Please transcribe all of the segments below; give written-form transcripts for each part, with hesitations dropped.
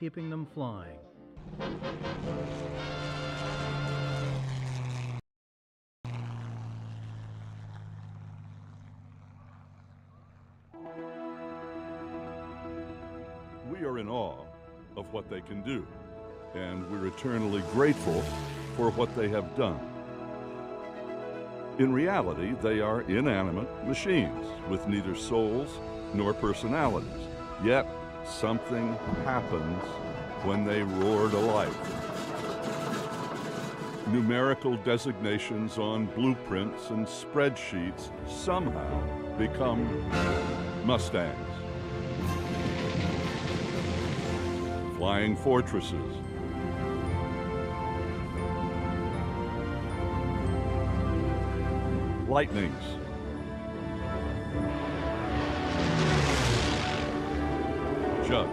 keeping them flying. We are in awe of what they can do, and we're eternally grateful for what they have done. In reality, they are inanimate machines with neither souls nor personalities. Yet, something happens when they roar to life. Numerical designations on blueprints and spreadsheets somehow become Mustangs. Flying fortresses. Lightnings. Jugs.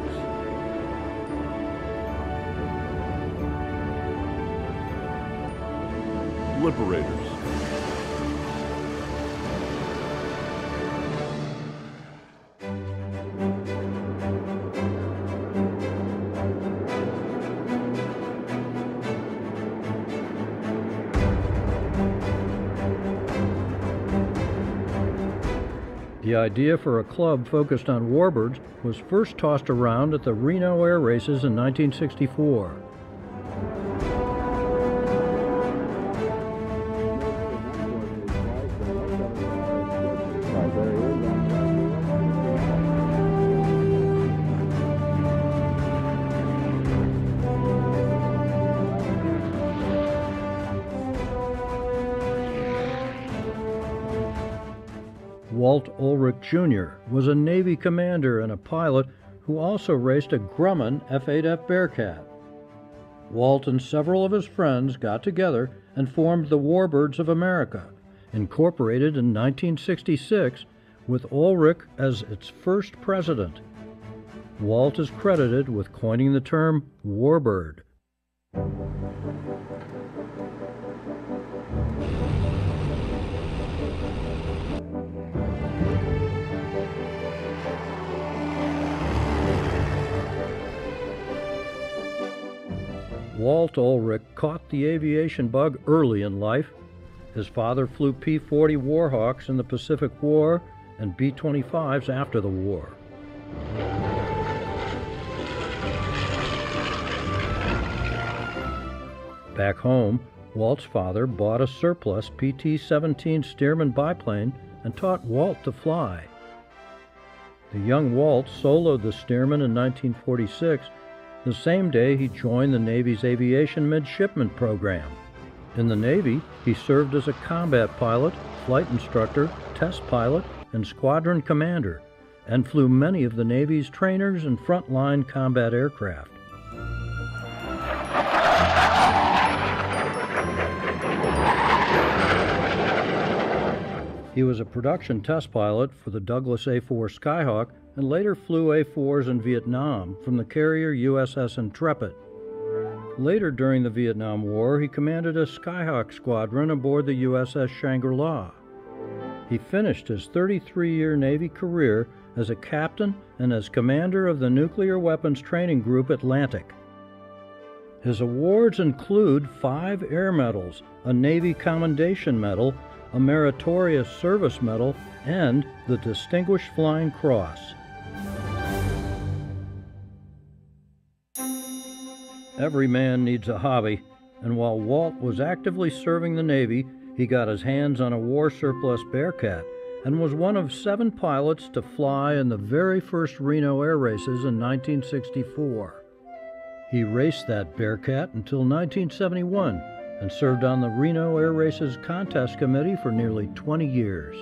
Liberators. The idea for a club focused on warbirds was first tossed around at the Reno Air Races in 1964. Walt Ulrich Jr. was a Navy commander and a pilot who also raced a Grumman F-8F Bearcat. Walt and several of his friends got together and formed the Warbirds of America, incorporated in 1966 with Ulrich as its first president. Walt is credited with coining the term warbird. Walt Ulrich caught the aviation bug early in life. His father flew P-40 Warhawks in the Pacific War and B-25s after the war. Back home, Walt's father bought a surplus PT-17 Stearman biplane and taught Walt to fly. The young Walt soloed the Stearman in 1946, the same day he joined the Navy's Aviation Midshipman Program. In the Navy, he served as a combat pilot, flight instructor, test pilot, and squadron commander, and flew many of the Navy's trainers and frontline combat aircraft. He was a production test pilot for the Douglas A-4 Skyhawk and later flew A-4s in Vietnam from the carrier USS Intrepid. Later during the Vietnam War, he commanded a Skyhawk squadron aboard the USS Shangri-La. He finished his 33-year Navy career as a captain and as commander of the Nuclear Weapons Training Group Atlantic. His awards include 5 Air Medals, a Navy Commendation Medal, a Meritorious Service Medal, and the Distinguished Flying Cross. Every man needs a hobby, and while Walt was actively serving the Navy, he got his hands on a war surplus Bearcat and was one of 7 pilots to fly in the very first Reno Air Races in 1964. He raced that Bearcat until 1971 and served on the Reno Air Races Contest Committee for nearly 20 years.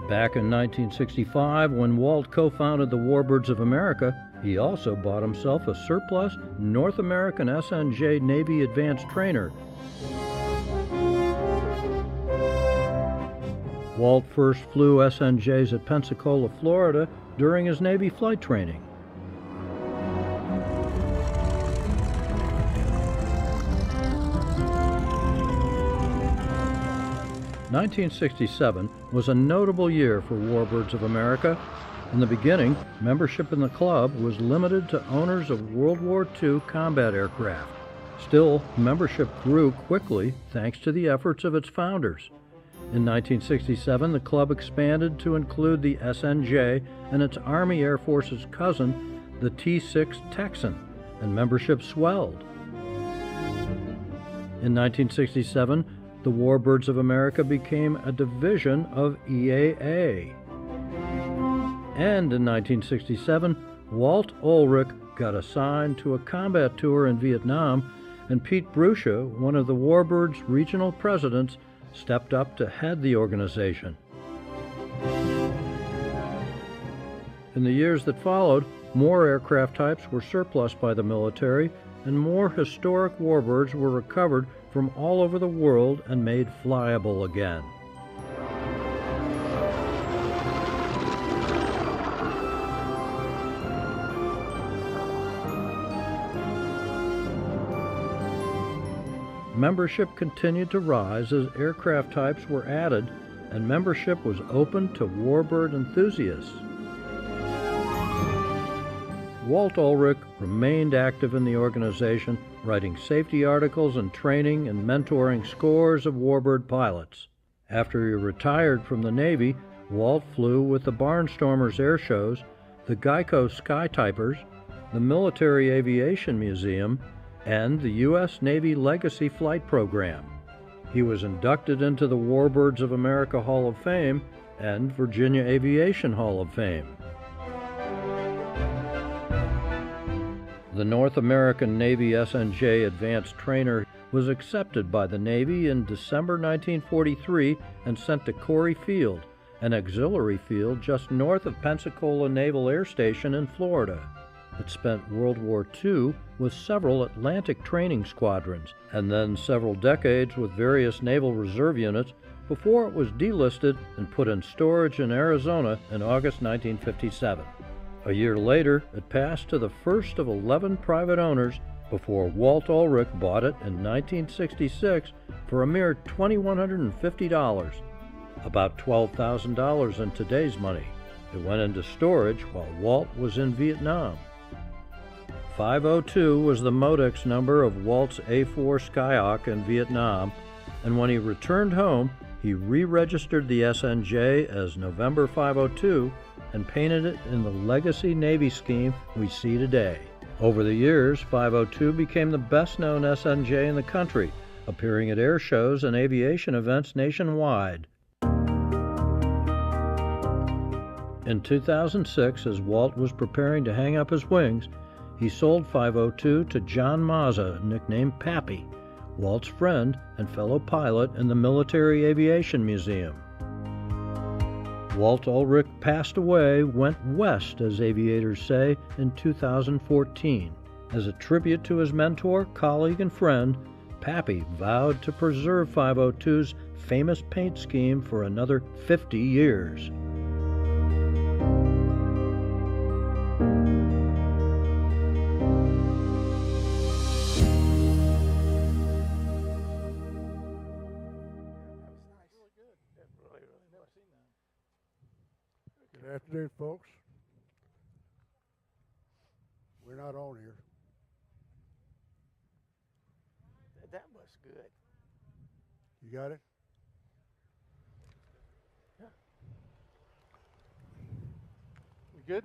Back in 1965, when Walt co-founded the Warbirds of America, he also bought himself a surplus North American SNJ Navy Advanced Trainer. Walt first flew SNJs at Pensacola, Florida during his Navy flight training. 1967 was a notable year for Warbirds of America. In the beginning, membership in the club was limited to owners of World War II combat aircraft. Still, membership grew quickly thanks to the efforts of its founders. In 1967, the club expanded to include the SNJ and its Army Air Force's cousin, the T6 Texan, and membership swelled. In 1967, the Warbirds of America became a division of EAA. And in 1967, Walt Ulrich got assigned to a combat tour in Vietnam, and Pete Bruscia, one of the Warbirds' regional presidents, stepped up to head the organization. In the years that followed, more aircraft types were surplused by the military, and more historic warbirds were recovered from all over the world and made flyable again. Membership continued to rise as aircraft types were added, and membership was open to warbird enthusiasts. Walt Ulrich remained active in the organization, writing safety articles and training and mentoring scores of warbird pilots. After he retired from the Navy, Walt flew with the Barnstormers air shows, the Geico Skytypers, the Military Aviation Museum, and the U.S. Navy Legacy Flight Program. He was inducted into the Warbirds of America Hall of Fame and Virginia Aviation Hall of Fame. The North American Navy SNJ Advanced Trainer was accepted by the Navy in December 1943 and sent to Corey Field, an auxiliary field just north of Pensacola Naval Air Station in Florida. It spent World War II with several Atlantic training squadrons, and then several decades with various Naval Reserve units before it was delisted and put in storage in Arizona in August 1957. A year later, it passed to the first of 11 private owners before Walt Ulrich bought it in 1966 for a mere $2,150, about $12,000 in today's money. It went into storage while Walt was in Vietnam. 502 was the Modex number of Walt's A4 Skyhawk in Vietnam, and when he returned home, he re-registered the SNJ as November 502 and painted it in the legacy Navy scheme we see today. Over the years, 502 became the best-known SNJ in the country, appearing at air shows and aviation events nationwide. In 2006, as Walt was preparing to hang up his wings, he sold 502 to John Mazza, nicknamed Pappy, Walt's friend and fellow pilot in the Military Aviation Museum. Walt Ulrich passed away, went west, as aviators say, in 2014. As a tribute to his mentor, colleague, and friend, Pappy vowed to preserve 502's famous paint scheme for another 50 years. Good afternoon, folks. We're not on here. That was good. You got it? Yeah. We good?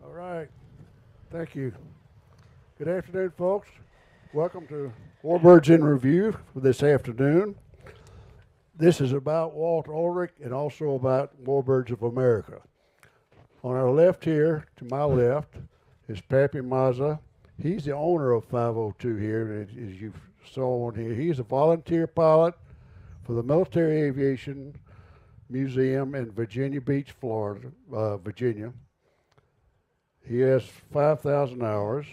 All right. Thank you. Good afternoon, folks. Welcome to Warbirds in Review for this afternoon. This is about Walt Ulrich and also about Warbirds of America. On our left here, to my left, is Pappy Mazza. He's the owner of 502 here, as you saw on here. He's a volunteer pilot for the Military Aviation Museum in Virginia Beach, Florida, Virginia. He has 5,000 hours.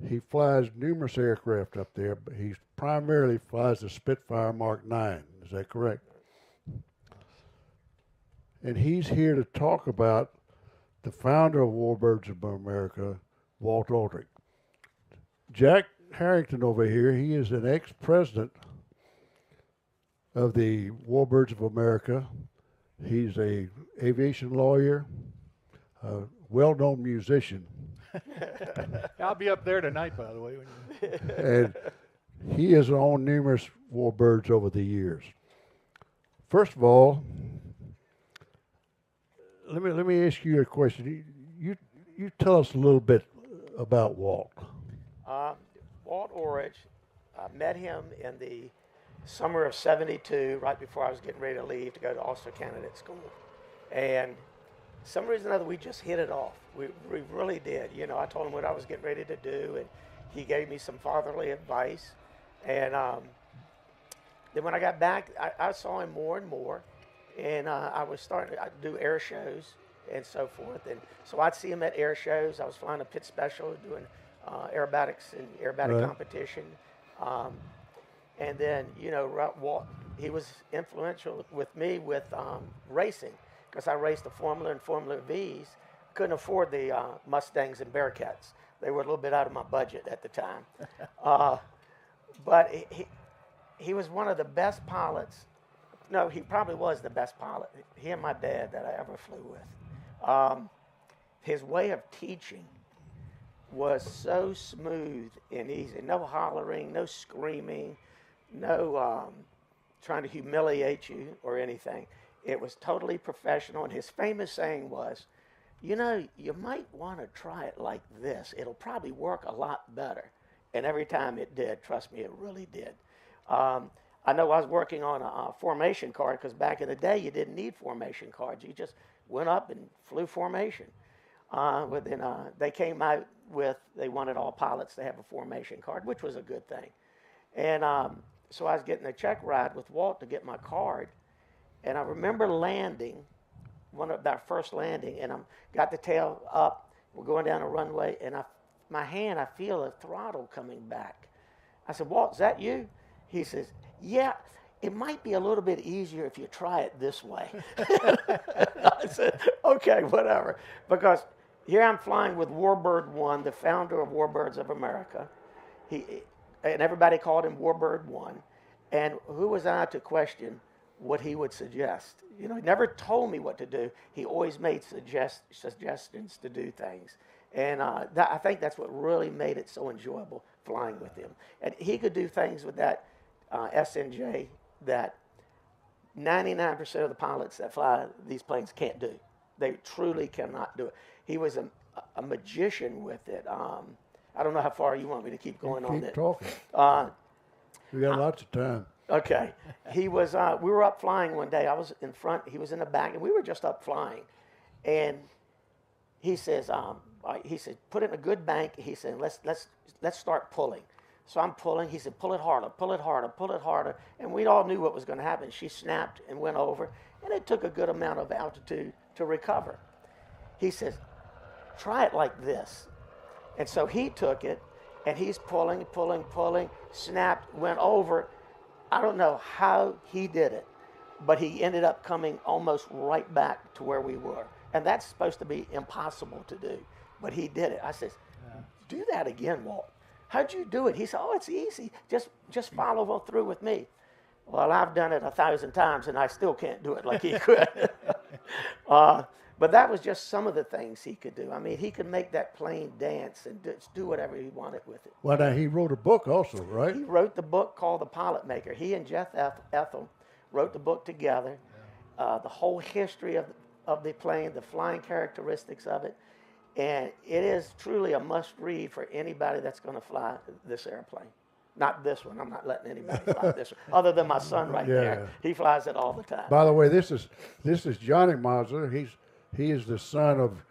He flies numerous aircraft up there, but he primarily flies the Spitfire Mark 9. Is that correct? And he's here to talk about the founder of Warbirds of America, Walt Ulrich. Jack Harrington over here, he is an ex-president of the Warbirds of America. He's a aviation lawyer, a well-known musician, I'll be up there tonight, by the way. and he has owned numerous Warbirds over the years. First of all, let me ask you a question. You tell us a little bit about Walt. Walt Ulrich, I met him in the summer of '72, right before I was getting ready to leave to go to Ulster Candidate School. And some reason or other, we just hit it off. We really did. You know, I told him what I was getting ready to do, and he gave me some fatherly advice. And then when I got back, I saw him more and more, and I was starting to do air shows and so forth. And so I'd see him at air shows. I was flying a pit special, doing aerobatics and aerobatic competition. And then, you know, Walt, he was influential with me with racing, because I raced the Formula and Formula Vs. Couldn't afford the Mustangs and Bearcats. They were a little bit out of my budget at the time. But he was one of the best pilots. No, he probably was the best pilot, he and my dad, that I ever flew with. His way of teaching was so smooth and easy. No hollering, no screaming, no trying to humiliate you or anything. It was totally professional, and his famous saying was, you know, you might want to try it like this. It'll probably work a lot better. And every time it did, trust me, it really did. I know I was working on a formation card, because back in the day, you didn't need formation cards. You just went up and flew formation. But then they came out with, they wanted all pilots to have a formation card, which was a good thing. And so I was getting a check ride with Walt to get my card. And I remember landing, our first landing, and I got the tail up. We're going down a runway, and my hand, I feel a throttle coming back. I said, Walt, is that you? He says, yeah, it might be a little bit easier if you try it this way. I said, okay, whatever. Because here I'm flying with Warbird 1, the founder of Warbirds of America. And everybody called him Warbird 1. And who was I to question what he would suggest? You know, he never told me what to do. He always made suggestions to do things. And I think that's what really made it so enjoyable flying with him. And he could do things with that SNJ that 99% of the pilots that fly these planes can't do. They truly cannot do it. He was a magician with it. I don't know how far you want me to keep going on that. Keep talking. We got lots of time. Okay. He was, we were up flying one day. I was in front, he was in the back, and we were just up flying. And he says, put it in a good bank. He said, let's start pulling. So I'm pulling. He said, pull it harder, pull it harder, pull it harder. And we all knew what was going to happen. She snapped and went over, and it took a good amount of altitude to recover. He says, try it like this. And so he took it, and he's pulling, snapped, went over. I don't know how he did it, but he ended up coming almost right back to where we were. And that's supposed to be impossible to do, but he did it. I says, do that again, Walt. How'd you do it? He said, oh, it's easy. Just follow through with me. Well, I've done it 1,000 times, and I still can't do it like he could. But that was just some of the things he could do. I mean, he could make that plane dance and do whatever he wanted with it. Well, now, he wrote a book also, right? He wrote the book called The Pilot Maker. He and Jeff Ethel wrote the book together, the whole history of the plane, the flying characteristics of it. And it is truly a must-read for anybody that's going to fly this airplane. Not this one. I'm not letting anybody fly this one, other than my son right there. He flies it all the time. By the way, this is Johnny Mazza. He is the son of.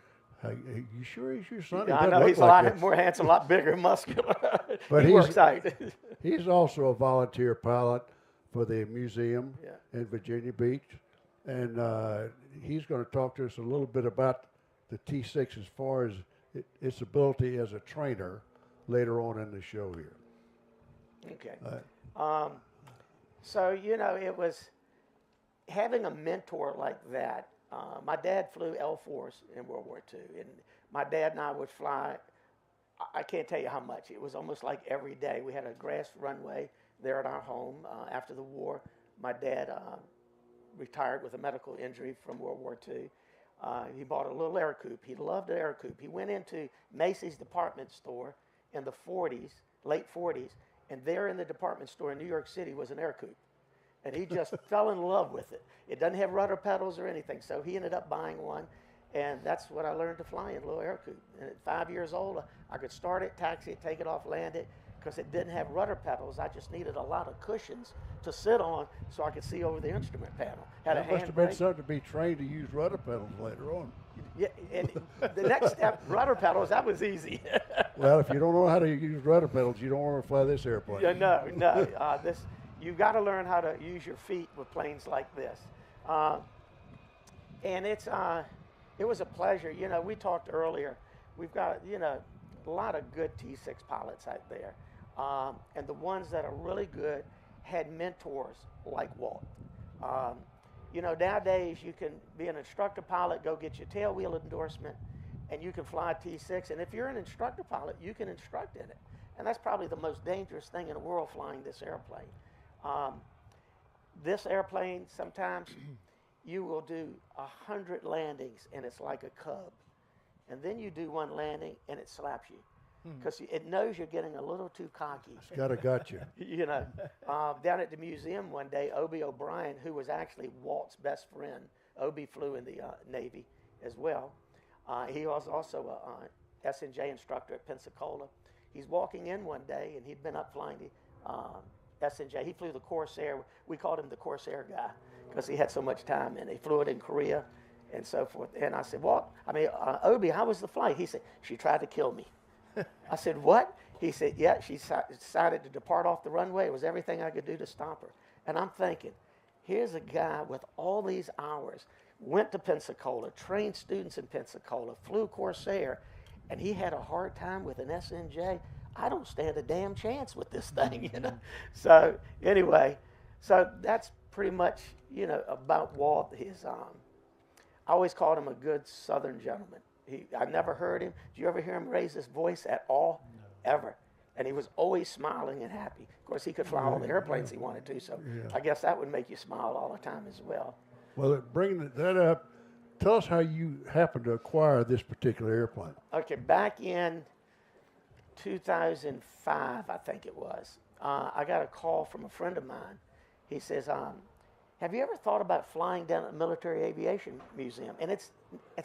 You sure he's your son? I know he's a lot more handsome, a lot bigger, muscular. But he works out. He's also a volunteer pilot for the museum in Virginia Beach, and he's going to talk to us a little bit about the T6 as far as its ability as a trainer later on in the show here. Okay. So, you know, it was having a mentor like that. My dad flew L-4s in World War II, and my dad and I would fly, I can't tell you how much. It was almost like every day. We had a grass runway there at our home after the war. my dad retired with a medical injury from World War II. He bought a little air coupe. He loved the air coupe. He went into Macy's department store in the 40s, late 40s, and there in the department store in New York City was an air coupe. And he just fell in love with it. It doesn't have rudder pedals or anything, so he ended up buying one, and that's what I learned to fly in, a little air coupe. And at 5 years old, I could start it, taxi it, take it off, land it, because it didn't have rudder pedals. I just needed a lot of cushions to sit on so I could see over the instrument panel. Had That a must have been handbrake. something to be trained to use rudder pedals later on. Yeah, and the next step, rudder pedals, that was easy. Well, if you don't know how to use rudder pedals, you don't want to fly this airplane. Yeah, no. You've got to learn how to use your feet with planes like this. And it was a pleasure. You know, we talked earlier. We've got, a lot of good T6 pilots out there. And the ones that are really good had mentors like Walt. Nowadays you can be an instructor pilot, go get your tailwheel endorsement, and you can fly a T6. And if you're an instructor pilot, you can instruct in it. And that's probably the most dangerous thing in the world, flying this airplane. This airplane, sometimes you will do 100 landings and it's like a cub. And then you do one landing and it slaps you because it knows you're getting a little too cocky. It's got to gut you. Down at the museum one day, Obie O'Brien, who was actually Walt's best friend, Obie flew in the Navy as well. He was also a SNJ instructor at Pensacola. He's walking in one day, and he'd been up flying the SNJ. He flew the Corsair. We called him the Corsair guy because he had so much time, and he flew it in Korea and so forth. And I said, Obie, how was the flight? He said, she tried to kill me. I said, what? He said, yeah, she decided to depart off the runway. It was everything I could do to stop her. And I'm thinking, here's a guy with all these hours, went to Pensacola, trained students in Pensacola, flew Corsair, and he had a hard time with an SNJ. I don't stand a damn chance with this thing, So anyway, that's pretty much, about Walt. I always called him a good Southern gentleman. I never heard him. Did you ever hear him raise his voice at all? No. Ever. And he was always smiling and happy. Of course, he could fly all the airplanes he wanted to, so I guess that would make you smile all the time as well. Well, bringing that up, tell us how you happened to acquire this particular airplane. Okay, back in 2005, I think it was, I got a call from a friend of mine. He says, have you ever thought about flying down at the Military Aviation Museum? And it's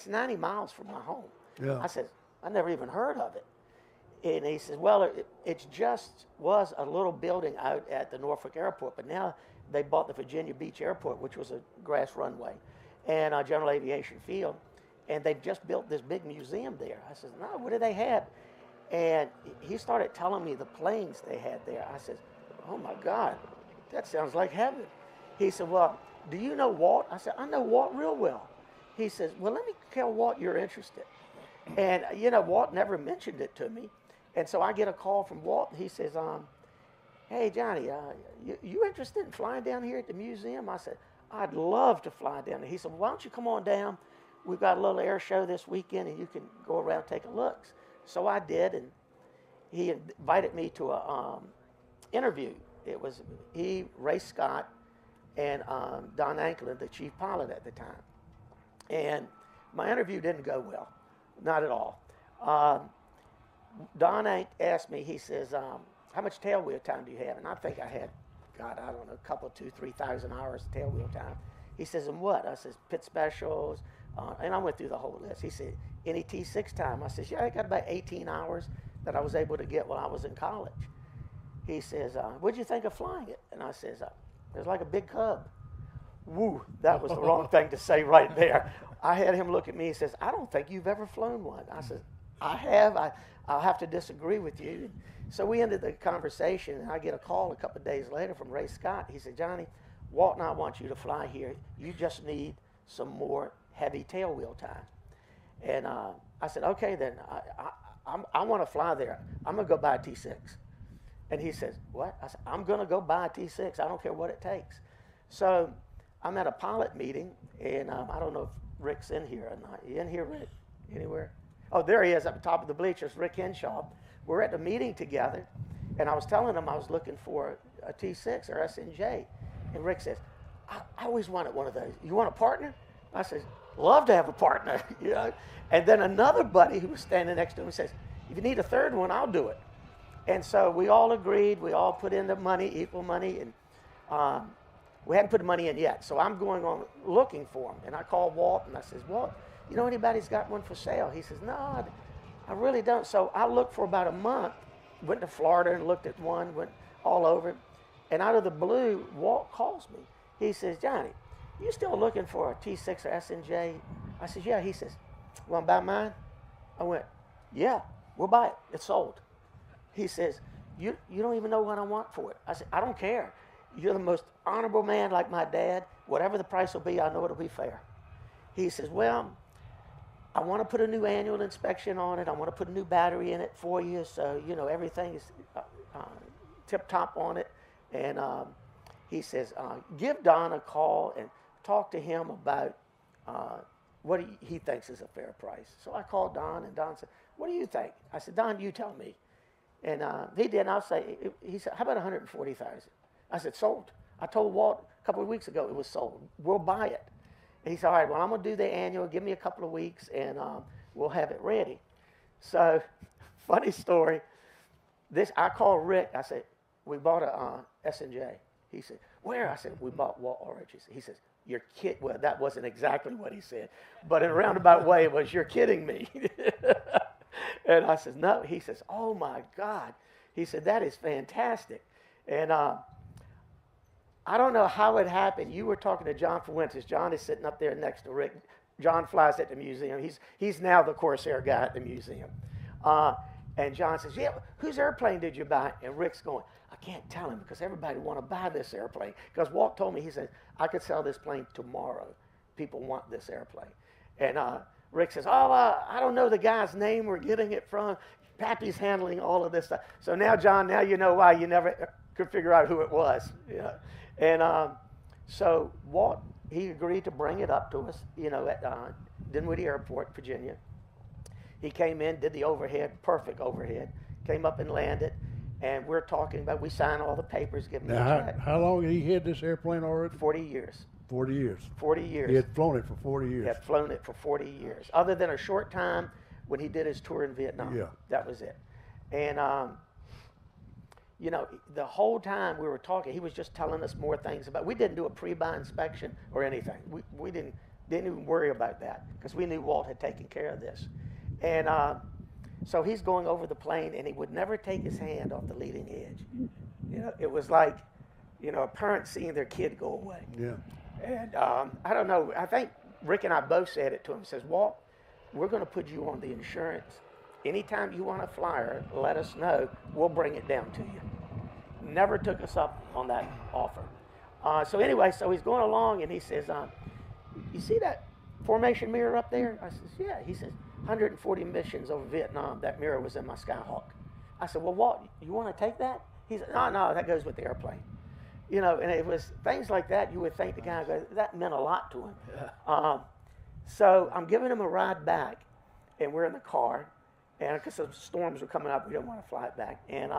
90 miles from my home. Yeah. I said, I never even heard of it. And he says, well, it just was a little building out at the Norfolk Airport, but now they bought the Virginia Beach Airport, which was a grass runway, and a general aviation field, and they've just built this big museum there. I said, no, what do they have? And he started telling me the planes they had there. I said, oh my God, that sounds like heaven. He said, well, do you know Walt? I said, I know Walt real well. He says, well, let me tell Walt you're interested. And, Walt never mentioned it to me. And so I get a call from Walt, and he says, hey, Johnny, you interested in flying down here at the museum? I said, I'd love to fly down there. He said, well, why don't you come on down? We've got a little air show this weekend, and you can go around and take a look. So I did, and he invited me to a interview. It was he, Ray Scott, and Don Anklin, the chief pilot at the time. And my interview didn't go well, not at all. Don asked me, he says, how much tailwheel time do you have? And I think I had, God, I don't know, a couple, 3,000 hours of tailwheel time. He says, and what? I says, pit specials. And I went through the whole list. He said, any T6 time? I says, yeah, I got about 18 hours that I was able to get while I was in college. He says, what'd you think of flying it? And I says, it was like a big cub. Woo, that was the wrong thing to say right there. I had him look at me. He says, I don't think you've ever flown one. I said, I have. I'll have to disagree with you. So we ended the conversation, and I get a call a couple of days later from Ray Scott. He said, Johnny, Walt and I want you to fly here. You just need some more heavy tailwheel time. And I said, okay, then I want to fly there. I'm going to go buy a T6. And he says, what? I said, I'm going to go buy a T6. I don't care what it takes. So I'm at a pilot meeting, and I don't know if Rick's in here or not. You in here, Rick? Anywhere? Oh, there he is up at the top of the bleachers, Rick Henshaw. We're at the meeting together, and I was telling him I was looking for a T6 or SNJ. And Rick says, I always wanted one of those. You want a partner? I says, love to have a partner, you know. And then another buddy who was standing next to him says, if you need a third one, I'll do it. And so we all agreed. We all put in the money, equal money, and we hadn't put the money in yet. So I'm going on looking for them. And I called Walt, and I says, Walt, you know anybody's got one for sale? He says, no, I really don't. So I looked for about a month, went to Florida and looked at one, went all over. And out of the blue, Walt calls me. He says, Johnny, you still looking for a T6 or SNJ? I says, yeah. He says, want to buy mine? I went, yeah, we'll buy it. It's sold. He says, you don't even know what I want for it. I said, I don't care. You're the most honorable man like my dad. Whatever the price will be, I know it'll be fair. He says, well, I want to put a new annual inspection on it. I want to put a new battery in it for you, so, you know, everything is tip-top on it. And he says, give Don a call and talk to him about what he thinks is a fair price. So I called Don, and Don said, what do you think? I said, Don, you tell me. And he did, and I'll say, he said, how about $140,000? I said, sold. I told Walt a couple of weeks ago it was sold. We'll buy it. And he said, all right, well, I'm going to do the annual. Give me a couple of weeks, and we'll have it ready. So, funny story. I called Rick. I said, we bought a SNJ. He said, where? I said, we bought Walt Ulrich's. He says, you're kidding. Well, that wasn't exactly what he said. But in a roundabout way, it was, you're kidding me. And I said, no. He says, oh, my God. He said, that is fantastic. And I don't know how it happened. You were talking to John Fuentes. John is sitting up there next to Rick. John flies at the museum. He's now the Corsair guy at the museum. And John says, yeah, whose airplane did you buy? And Rick's going, I can't tell him because everybody want to buy this airplane. Because Walt told me, he said, I could sell this plane tomorrow. People want this airplane. And Rick says, I don't know the guy's name we're getting it from. Pappy's handling all of this stuff. So now, John, now you know why you never could figure out who it was. You know? And so Walt, he agreed to bring it up to us, you know, at Dinwiddie Airport, Virginia. He came in, did the overhead, perfect overhead, came up and landed, and we're talking about, we signed all the papers, give him Now, a check. how long had he had this airplane already? 40 years. 40 years. 40 years. He had flown it for 40 years. He had flown it for 40 years, other than a short time when he did his tour in Vietnam. Yeah. That was it. And, you know, the whole time we were talking, he was just telling us more things about, we didn't do a pre-buy inspection or anything. We didn't even worry about that because we knew Walt had taken care of this. And so he's going over the plane, and he would never take his hand off the leading edge. You know, it was like, you know, a parent seeing their kid go away. Yeah. And I don't know, I think Rick and I both said it to him. He says, Walt, we're going to put you on the insurance. Anytime you want a flyer, let us know. We'll bring it down to you. Never took us up on that offer. So anyway, so he's going along, and he says, you see that formation mirror up there? I says, yeah. He says, 140 missions over Vietnam. That mirror was in my Skyhawk. I said, well, Walt, you want to take that? He said, no, that goes with the airplane. You know, and it was things like that you would think the guy, that meant a lot to him. Yeah. So I'm giving him a ride back, and we're in the car, and because the storms were coming up, we didn't want to fly it back. And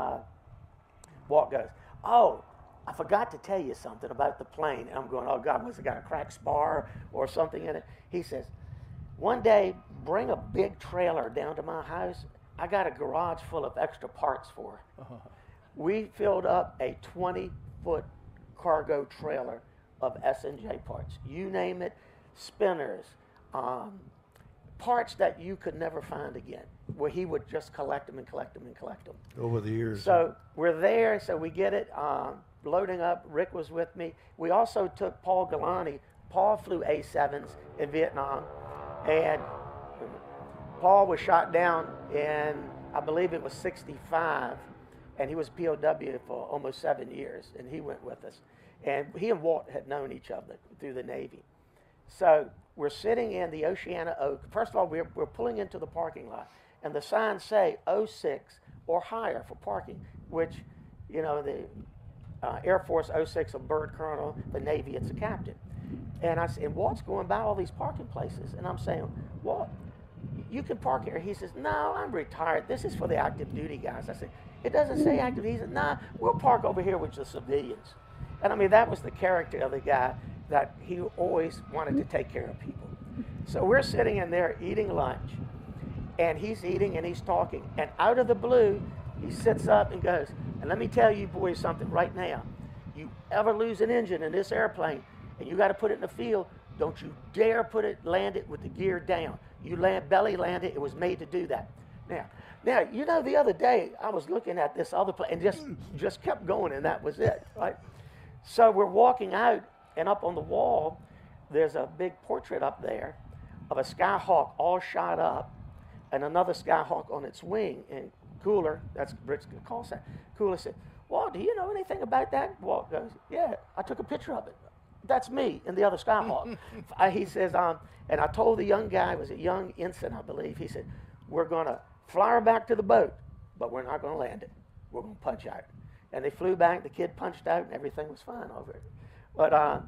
Walt goes, oh, I forgot to tell you something about the plane. And I'm going, oh, God, was it got a cracked spar or something in it? He says, one day, bring a big trailer down to my house. I got a garage full of extra parts for it. Uh-huh. We filled up a 20-foot cargo trailer of SNJ parts. You name it, spinners, parts that you could never find again, where he would just collect them and collect them and collect them. Over the years. So we're there, so we get it loading up. Rick was with me. We also took Paul Galani. Paul flew A7s in Vietnam, and Paul was shot down in, I believe it was 65, and he was POW for almost 7 years, and he went with us. And he and Walt had known each other through the Navy. So we're sitting in the Oceana Oak. First of all, we're pulling into the parking lot, and the signs say 06 or higher for parking, which, you know, the Air Force 06, a bird colonel, the Navy, it's a captain. And Walt's going by all these parking places, and I'm saying, Walt, you can park here. He says, no, I'm retired. This is for the active duty guys. I said, it doesn't say active. He said, nah, we'll park over here with the civilians. And I mean, that was the character of the guy, that he always wanted to take care of people. So we're sitting in there eating lunch, and he's eating and he's talking, and out of the blue, he sits up and goes, and let me tell you boys something right now. You ever lose an engine in this airplane and you got to put it in the field, don't you dare land it with the gear down. You belly land it, it was made to do that. Now, you know, the other day I was looking at this other plane and just kept going, and that was it, right? So we're walking out, and up on the wall, there's a big portrait up there of a Skyhawk all shot up, and another Skyhawk on its wing. And Cooler, that's British call sign, Cooler said, Walt, do you know anything about that? Walt goes, yeah, I took a picture of it. That's me and the other Skyhawk. He says, and I told the young guy, it was a young ensign, I believe, he said, we're going to fly her back to the boat, but we're not going to land it. We're going to punch out. And they flew back, the kid punched out, and everything was fine over it. But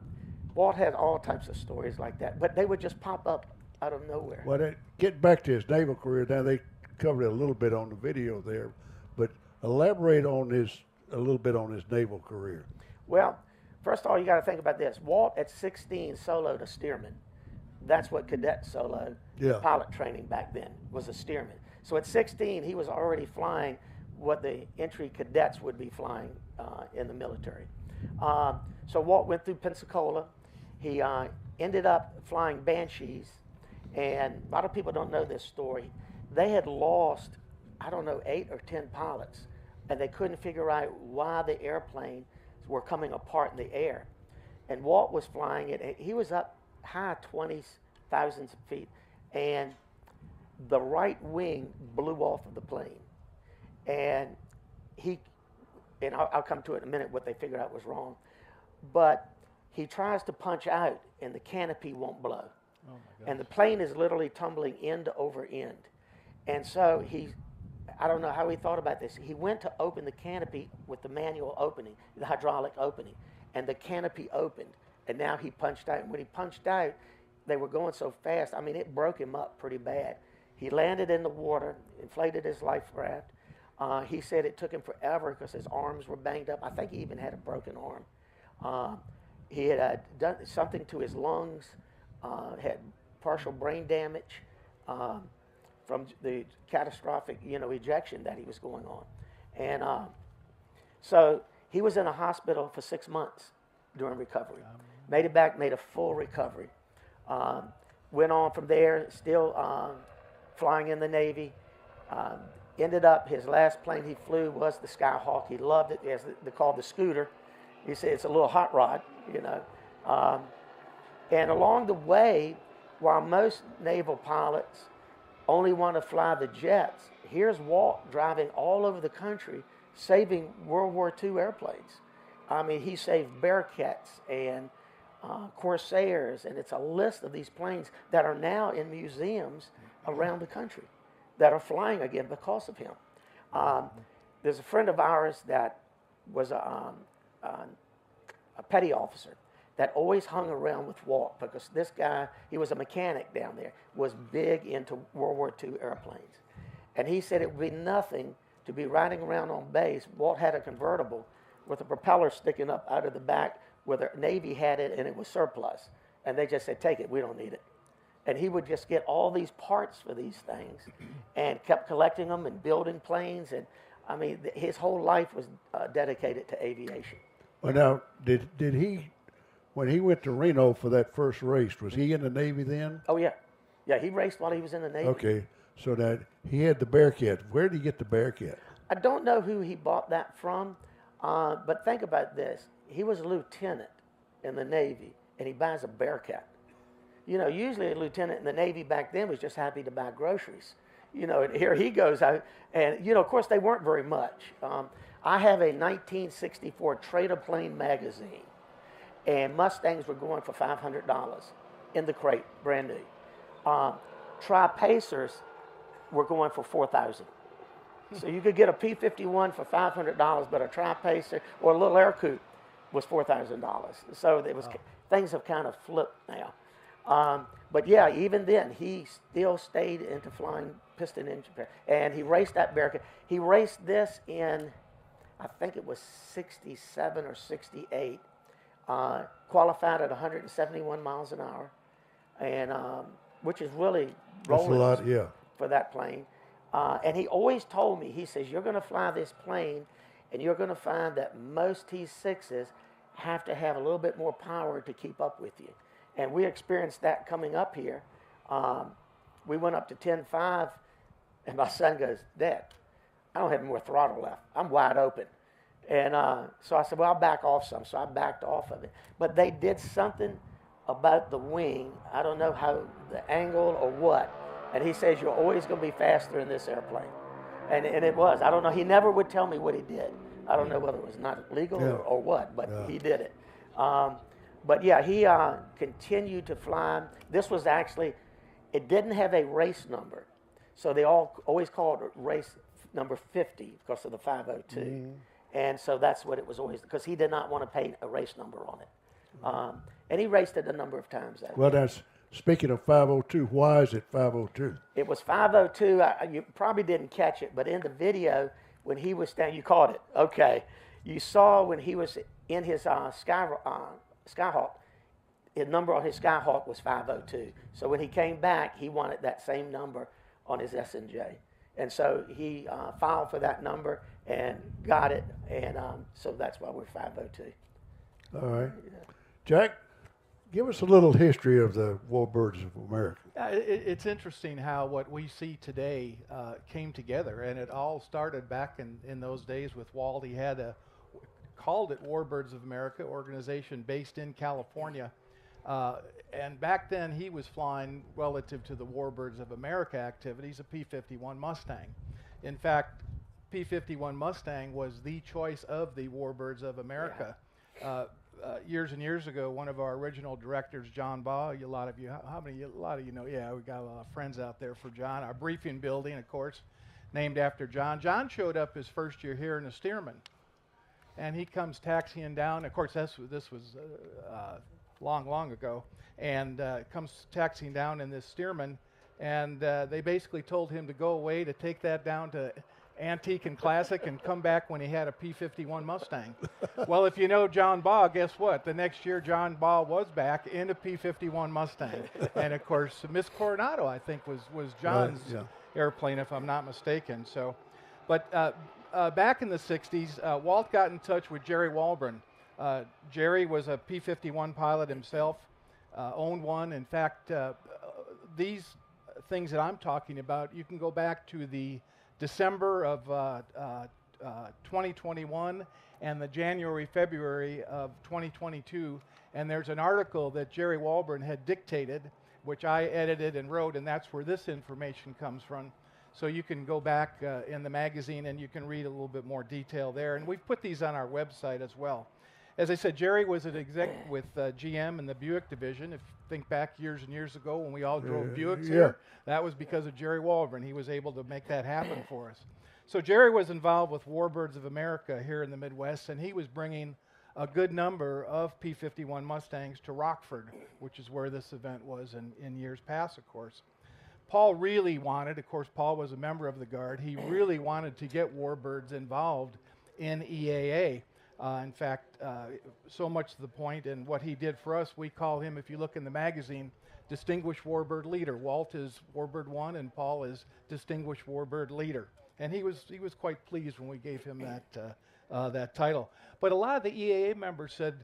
Walt had all types of stories like that, but they would just pop up out of nowhere. Well, getting back to his naval career, now they covered it a little bit on the video there, but elaborate on a little bit on his naval career. Well, first of all, you got to think about this. Walt at 16 soloed a steerman. That's what cadet solo pilot training back then was, a steerman. So at 16, he was already flying what the entry cadets would be flying in the military. So Walt went through Pensacola. He ended up flying Banshees, and a lot of people don't know this story. They had lost, I don't know, 8 or 10 pilots, and they couldn't figure out why the airplanes were coming apart in the air. And Walt was flying it. He was up high 20s, thousands of feet, and the right wing blew off of the plane. And I'll come to it in a minute what they figured out was wrong, but he tries to punch out and the canopy won't blow. Oh my gosh. And the plane is literally tumbling end over end. And so I don't know how he thought about this. He went to open the canopy with the manual opening, the hydraulic opening, and the canopy opened. And now he punched out. And when he punched out, they were going so fast, I mean, it broke him up pretty bad. He landed in the water, inflated his life raft. He said it took him forever because his arms were banged up. I think he even had a broken arm. He had done something to his lungs, had partial brain damage from the catastrophic, ejection that he was going on. And so he was in a hospital for 6 months during recovery. Made it back, made a full recovery. Went on from there, still flying in the Navy. Ended up, his last plane he flew was the Skyhawk. He loved it. As they called the scooter. He said it's a little hot rod, And along the way, while most naval pilots only want to fly the jets, here's Walt driving all over the country, saving World War II airplanes. I mean, he saved Bearcats and Corsairs, and it's a list of these planes that are now in museums around the country that are flying again because of him. There's a friend of ours that was a petty officer that always hung around with Walt because this guy, he was a mechanic down there, was big into World War II airplanes. And he said it would be nothing to be riding around on base. Walt had a convertible with a propeller sticking up out of the back where the Navy had it and it was surplus. And they just said, take it, we don't need it. And he would just get all these parts for these things and kept collecting them and building planes. And I mean, his whole life was dedicated to aviation. Well, now, did he, when he went to Reno for that first race, was he in the Navy then? Oh, yeah. Yeah, he raced while he was in the Navy. Okay, so that he had the Bearcat. Where did he get the Bearcat? I don't know who he bought that from, but think about this. He was a lieutenant in the Navy, and he buys a Bearcat. Usually a lieutenant in the Navy back then was just happy to buy groceries. And here he goes out, and, of course, they weren't very much. I have a 1964 Trader Plane magazine, and Mustangs were going for $500 in the crate, brand new. Tri-Pacers were going for $4,000. So you could get a P-51 for $500, but a Tri-Pacer or a little air coupe was $4,000. So it was, things have kind of flipped now. But yeah, even then, he still stayed into flying piston engine, and he raced that Bearcat. He raced this in, I think it was 67 or 68, qualified at 171 miles an hour, and which is really That's a rolling lot, yeah. for that plane. And he always told me, he says, you're going to fly this plane, and you're going to find that most T6s have to have a little bit more power to keep up with you. And we experienced that coming up here. We went up to 10.5, and my son goes, Dad, I don't have more throttle left. I'm wide open. And so I said, well, I'll back off some. So I backed off of it. But they did something about the wing. I don't know how, the angle or what. And he says, you're always going to be faster in this airplane. And it was. I don't know. He never would tell me what he did. I don't know whether it was not legal or what, but he did it. But yeah, he continued to fly. This was actually, it didn't have a race number. So they always called it race number 50 because of the 502. Mm-hmm. And so that's what it was always, because he did not want to pay a race number on it. And he raced it a number of times. Well, that's, speaking of 502, why is it 502? It was 502. You probably didn't catch it, but in the video, when he was standing, you caught it. Okay. You saw when he was in his Skyhawk, the number on his Skyhawk was 502. So when he came back, he wanted that same number on his SNJ. And so he filed for that number and got it. And so that's why we're 502. All right. Jack, give us a little history of the Warbirds of America. It's interesting how what we see today came together, and it all started back in those days with Walt. He had called it Warbirds of America, organization based in California. And back then he was flying, relative to the Warbirds of America activities, a P-51 Mustang. In fact, P-51 Mustang was the choice of the Warbirds of America. Yeah. Years and years ago, one of our original directors, John Baugh, a lot of you know, yeah, we got a lot of friends out there for John. Our briefing building, of course, named after John. John showed up his first year here in a Stearman, and he comes taxiing down. Of course, this was long ago, and comes taxiing down in this Stearman, and they basically told him to go away, to take that down to Antique and Classic and come back when he had a P-51 Mustang. Well, if you know John Baugh, guess what? The next year, John Baugh was back in a P-51 Mustang. And, of course, Miss Coronado, I think, was John's airplane, if I'm not mistaken. So, but back in the 60s, Walt got in touch with Jerry Walburn. Jerry was a P-51 pilot himself, owned one. In fact, these things that I'm talking about, you can go back to the December of 2021 and the January, February of 2022, and there's an article that Jerry Walburn had dictated, which I edited and wrote, and that's where this information comes from. So you can go back in the magazine and you can read a little bit more detail there, and we've put these on our website as well. As I said, Jerry was an exec with GM in the Buick division. If you think back years and years ago when we all drove Buicks here, that was because of Jerry Walburn. He was able to make that happen for us. So Jerry was involved with Warbirds of America here in the Midwest, and he was bringing a good number of P-51 Mustangs to Rockford, which is where this event was in years past, of course. Paul really wanted, of course, Paul was a member of the Guard, he really wanted to get Warbirds involved in EAA. In fact, so much to the point, and what he did for us, we call him, if you look in the magazine, Distinguished Warbird Leader. Walt is Warbird 1, and Paul is Distinguished Warbird Leader. And he was quite pleased when we gave him that title. But a lot of the EAA members said,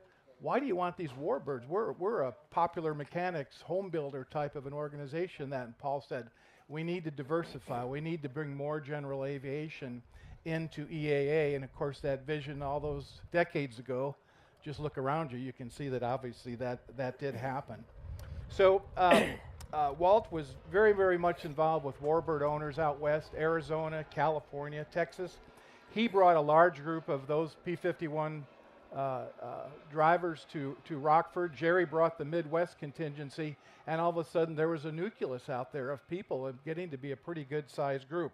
why do you want these Warbirds? We're a popular mechanics home builder type of an organization. And Paul said, we need to diversify. We need to bring more general aviation into EAA, and of course that vision all those decades ago, just look around you, you can see that obviously that did happen. So Walt was very, very much involved with Warbird owners out west, Arizona, California, Texas. He brought a large group of those P-51 drivers to Rockford. Jerry brought the Midwest contingency, and all of a sudden there was a nucleus out there of people getting to be a pretty good sized group.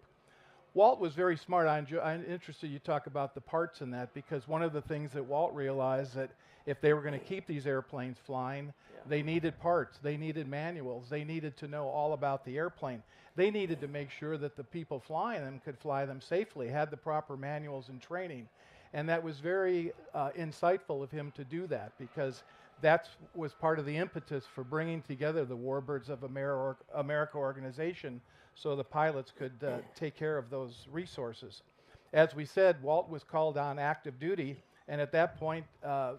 Walt was very smart. I'm interested you talk about the parts in that, because one of the things that Walt realized that if they were going to keep these airplanes flying, they needed parts, they needed manuals, they needed to know all about the airplane. They needed to make sure that the people flying them could fly them safely, had the proper manuals and training. And that was very insightful of him to do that, because that was part of the impetus for bringing together the Warbirds of America organization so the pilots could take care of those resources. As we said, Walt was called on active duty, and at that point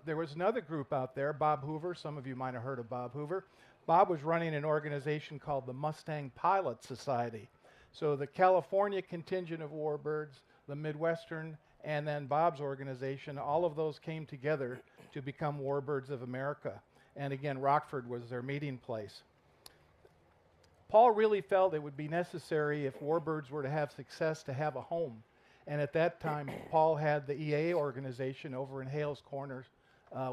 there was another group out there, Bob Hoover. Some of you might have heard of Bob Hoover. Bob was running an organization called the Mustang Pilot Society. So the California contingent of Warbirds, the Midwestern, and then Bob's organization, all of those came together to become Warbirds of America. And again, Rockford was their meeting place. Paul really felt it would be necessary, if Warbirds were to have success, to have a home. And at that time, Paul had the EAA organization over in Hales Corners,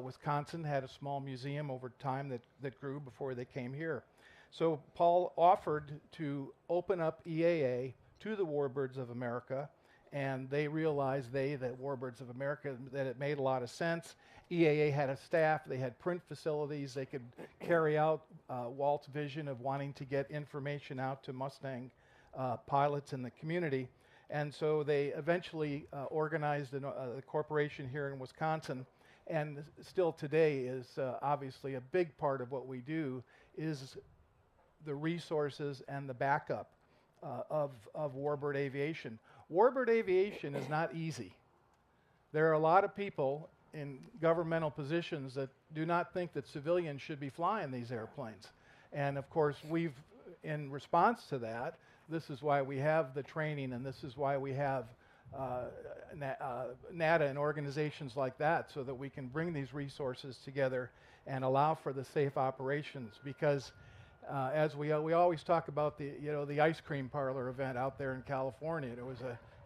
Wisconsin, had a small museum over time that grew before they came here. So Paul offered to open up EAA to the Warbirds of America, and they realized, that Warbirds of America, that it made a lot of sense. EAA had a staff, they had print facilities, they could carry out Walt's vision of wanting to get information out to Mustang pilots in the community. And so they eventually organized the corporation here in Wisconsin, and still today is obviously a big part of what we do is the resources and the backup of Warbird aviation. Warbird aviation is not easy. There are a lot of people in governmental positions that do not think that civilians should be flying these airplanes. And of course, in response to that, this is why we have the training, and this is why we have NATA and organizations like that, so that we can bring these resources together and allow for the safe operations. Because as we always talk about the ice cream parlor event out there in California.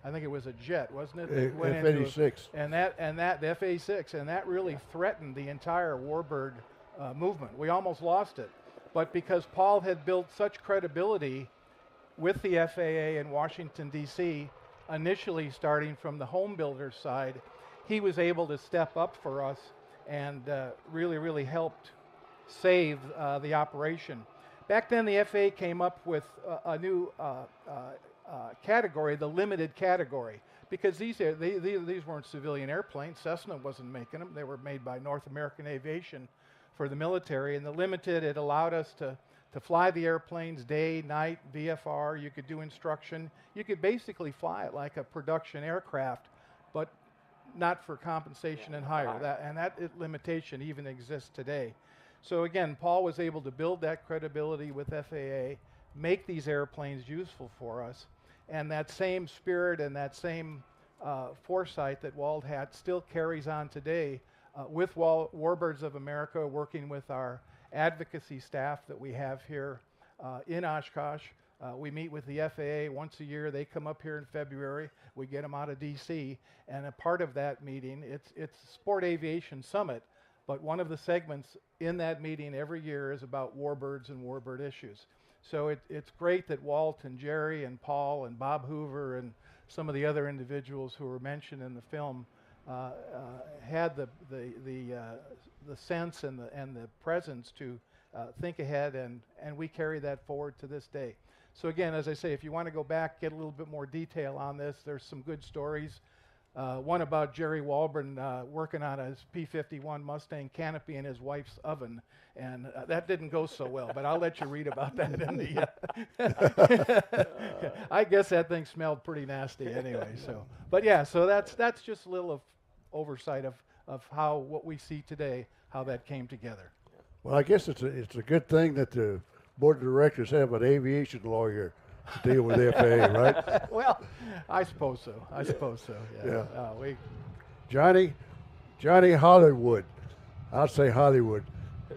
I think it was a jet, wasn't it? F-86. And that the F-86, and that really threatened the entire Warbird movement. We almost lost it, but because Paul had built such credibility with the FAA in Washington, D.C., initially starting from the home builder side, he was able to step up for us and really helped save the operation. Back then, the FAA came up with a new category, the limited category, because these weren't civilian airplanes. Cessna wasn't making them. They were made by North American Aviation for the military. And the limited, it allowed us to fly the airplanes day, night, VFR. You could do instruction. You could basically fly it like a production aircraft, but not for compensation and hire. That limitation even exists today. So again, Paul was able to build that credibility with FAA, make these airplanes useful for us, and that same spirit and that same foresight that Walt had still carries on today with Warbirds of America, working with our advocacy staff that we have here in Oshkosh. We meet with the FAA once a year. They come up here in February. We get them out of D.C., and a part of that meeting, it's Sport Aviation Summit, but one of the segments in that meeting every year is about Warbirds and Warbird issues. So it's great that Walt and Jerry and Paul and Bob Hoover and some of the other individuals who were mentioned in the film had the sense and the presence to think ahead, and we carry that forward to this day. So again, as I say, if you want to go back, get a little bit more detail on this, there's some good stories. One about Jerry Walburn working on his P-51 Mustang canopy in his wife's oven, and that didn't go so well, but I'll let you read about that in the I guess that thing smelled pretty nasty anyway. So, but yeah, so that's just a little of oversight of how what we see today, how that came together. Well, I guess it's a good thing that the board of directors have an aviation lawyer to deal with the FAA, right? Well, I suppose so. Yeah. Johnny Hollywood. I'll say Hollywood.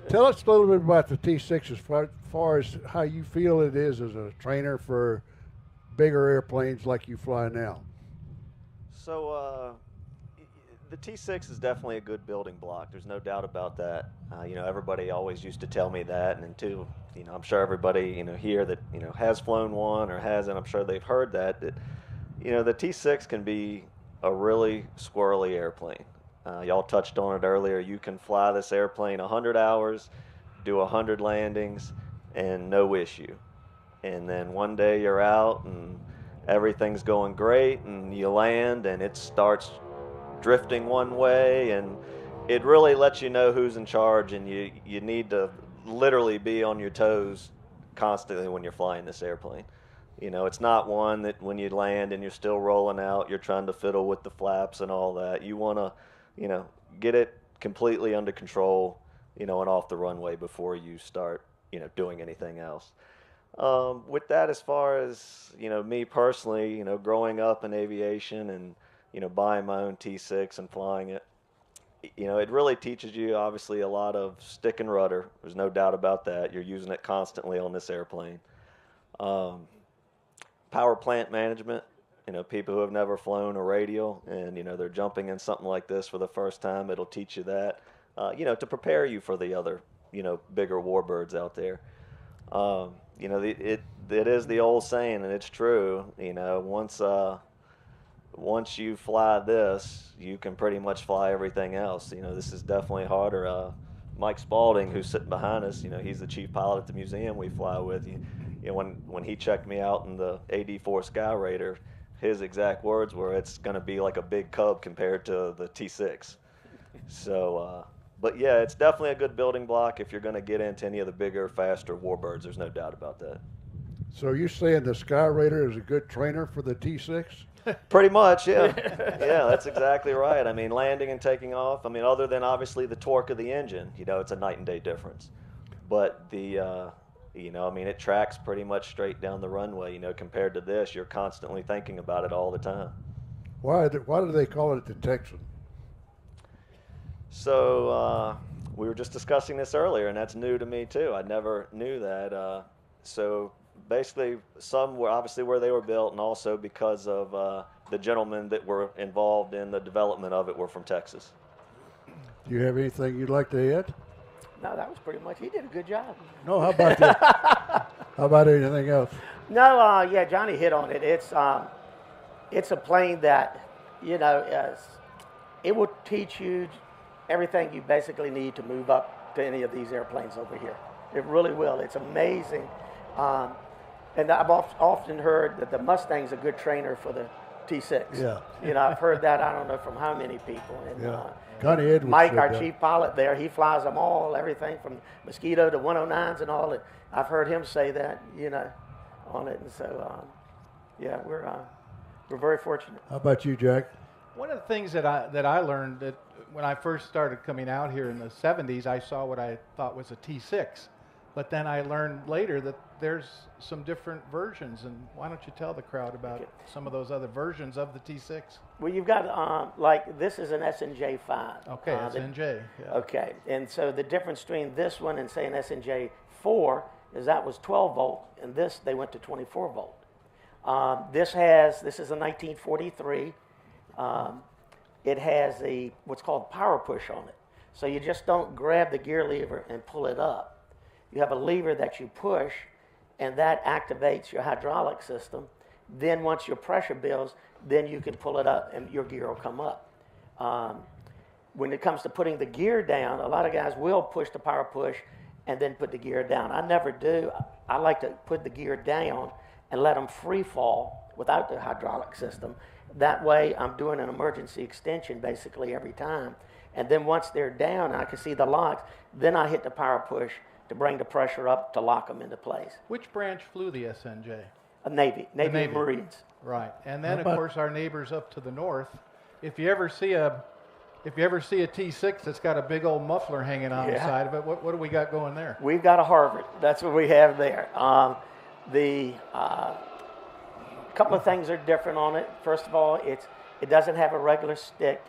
Tell us a little bit about the T6 as far as how you feel it is as a trainer for bigger airplanes like you fly now. So the T6 is definitely a good building block. There's no doubt about that. Everybody always used to tell me that, and too, I'm sure everybody, here that, has flown one or hasn't, I'm sure they've heard that the T6 can be a really squirrely airplane. Y'all touched on it earlier. You can fly this airplane 100 hours, do 100 landings, and no issue. And then one day you're out and everything's going great, and you land and it starts drifting one way, and it really lets you know who's in charge, and you need to literally be on your toes constantly when you're flying this airplane. You know, it's not one that when you land and you're still rolling out, you're trying to fiddle with the flaps and all that. You want to, you know, get it completely under control, you know, and off the runway before you start, you know, doing anything else. With that, as far as, you know, me personally, you know, growing up in aviation and, you know, buying my own T6 and flying it, you know, it really teaches you obviously a lot of stick and rudder. There's no doubt about that. You're using it constantly on this airplane. Power plant management, you know, people who have never flown a radial and, you know, they're jumping in something like this for the first time, it'll teach you that, you know, to prepare you for the other, you know, bigger warbirds out there. You know, it is the old saying, and it's true, you know, once you fly this, you can pretty much fly everything else. You know, this is definitely harder. Mike Spalding, who's sitting behind us, you know, he's the chief pilot at the museum we fly with. You know, when he checked me out in the AD4 Sky Raider, his exact words were, "It's going to be like a big Cub compared to the T6." So, but yeah, it's definitely a good building block if you're going to get into any of the bigger, faster warbirds. There's no doubt about that. So you're saying the Sky Raider is a good trainer for the T6? Pretty much, yeah. Yeah, that's exactly right. I mean, landing and taking off, I mean, other than obviously the torque of the engine, you know, it's a night and day difference. But the, you know, I mean, it tracks pretty much straight down the runway, you know, compared to this, you're constantly thinking about it all the time. Why do they call it the Texan? So we were just discussing this earlier, and that's new to me too. I never knew that. So basically, some were obviously where they were built, and also because of the gentlemen that were involved in the development of it were from Texas. Do you have anything you'd like to add? No, that was pretty much, he did a good job. No, how about that? How about anything else? No, yeah, Johnny hit on it. It's a plane that, you know, it will teach you everything you basically need to move up to any of these airplanes over here. It really will. It's amazing. And I've often heard that the Mustang's a good trainer for the T6. Yeah. You know, I've heard that, I don't know from how many people. And, Yeah. Connie Edwards Mike, said our that. chief pilot there, he flies them all, everything from Mosquito to 109s and all. And I've heard him say that, you know, on it. And so, yeah, we're very fortunate. How about you, Jack? One of the things that I learned that when I first started coming out here in the 70s, I saw what I thought was a T6. But then I learned later that there's some different versions. And why don't you tell the crowd about some of those other versions of the T6? Well, you've got, like, this is an SNJ-5. Okay, SNJ. Yeah. Okay, and so the difference between this one and, say, an SNJ-4 is that was 12 volt, and this, they went to 24 volt. This is a 1943. It has what's called power push on it. So you just don't grab the gear lever and pull it up. You have a lever that you push, and that activates your hydraulic system. Then once your pressure builds, then you can pull it up and your gear will come up. When it comes to putting the gear down, a lot of guys will push the power push and then put the gear down. I never do. I like to put the gear down and let them free fall without the hydraulic system. That way I'm doing an emergency extension basically every time. And then once they're down and I can see the locks, then I hit the power push to bring the pressure up to lock them into place. Which branch flew the SNJ? Navy Navy. and Marines. Right, and then of course our neighbors up to the north. If you ever see a T6 that's got a big old muffler hanging on the side of it, what do we got going there? We've got a Harvard. That's what we have there. The couple of things are different on it. First of all, it doesn't have a regular stick.